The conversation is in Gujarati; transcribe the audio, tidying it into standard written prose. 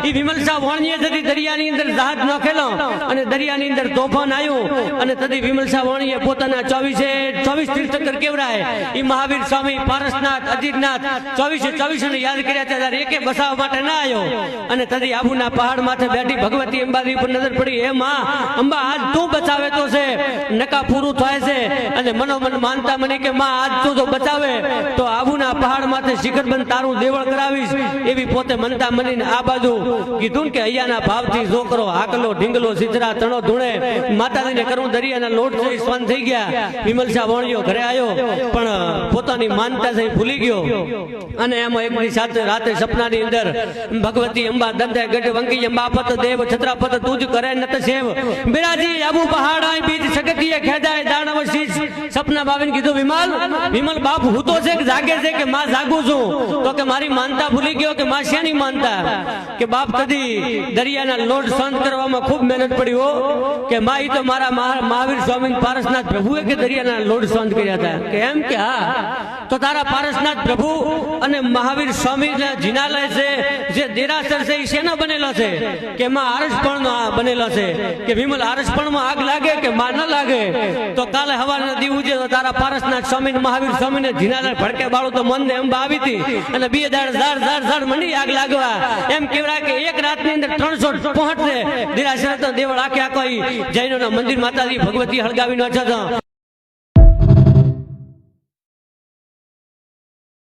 એ વિમલ શાહ વાણીએ થતી દરિયાની અંદર જહાજ નાખેલો અને દરિયાની અંદર તોફાન આવ્યું અને તદી વિમલ શાહ વાણીએ પોતાના 24 તીર્થંકર કેવરાય એ મહાવીર સ્વામી પારસનાથ અજીતનાથ 24 ને યાદ કર્યા ત્યારે એકે બસાવવા માટે ના આવ્યો અને તદી આબુના પહાડ માથે બેઠી ભગવતી અંબાની ઉપર નજર પડી હે માં અંબા આજ તું બચાવે તો છે નકા પૂરું થાય છે અને મનોમન માનતા મને કે માં આજ તું જો બચાવે તો આબુના પહાડ માથે શિખરબંધ તારું દેવળ કરાવીશ એવી પોતે મનતા મનીને આ બાજુ કીધું કે અહીંયાના ભાવથી જોકરો હાકલો ઢીંગલો સિધરા તણો ધૂણે માતાજીને કરું દરિયાના લોટ થઈ સ્વાન થઈ ગયા વિમલ શાહ વાણીઓ ઘરે આવ્યો પણ પોતાની માનતા થઈ ભૂલી ગયો અને એમાં એકની સાથે રાતે સપનાની અંદર ભગવતી અંબા દંડે ગઢ વંકી અંબા પત દેવ છત્રાપત તુજ કરે નત સેવ બિરાજી આબુ પહાડ આય બીજ સગતીએ ખેદાય દાનવ શીશ સપના બાવીને કીધું વિમલ બાપ હું તો છે કે જાગે છે કે માં જાગું છું તો કે મારી માનતા ભૂલી ગયો કે માં શેની માનતા કે બાપ કદી દરિયાના લોટ શાંત કરવામાં ખૂબ મહેનત પડી હો કે માં ઈ તો મારા મહાવીર સ્વામી પારસનાથ પ્રભુએ કે દરિયાના લોટ શાંત કર્યા હતા કે એમ કે હા તો તારા પારસનાથ પ્રભુ અને મહાવીર સ્વામી જિનાલય છે જે દેરાસર છે એ શેના બનેલો છે કે માં આરસપણનો બનેલો છે કે વિમલ આરસપણમાં આગ લાગે કે માં ન લાગે તો કાલે હવારના દી ઉજે તો તારા પારસનાથ સ્વામી મહાવીર સ્વામીને જિનાલય ભડકે બાળું તો મનને અંબા આવી હતી અને બે ઝાડ મંડી આગ લાગવા એમ કેવડા કે એક રાતની અંદર 365 દેરાસર દેવળ આખે આખો જૈનોના મંદિર માતાજી ભગવતી હળગાવીનો છે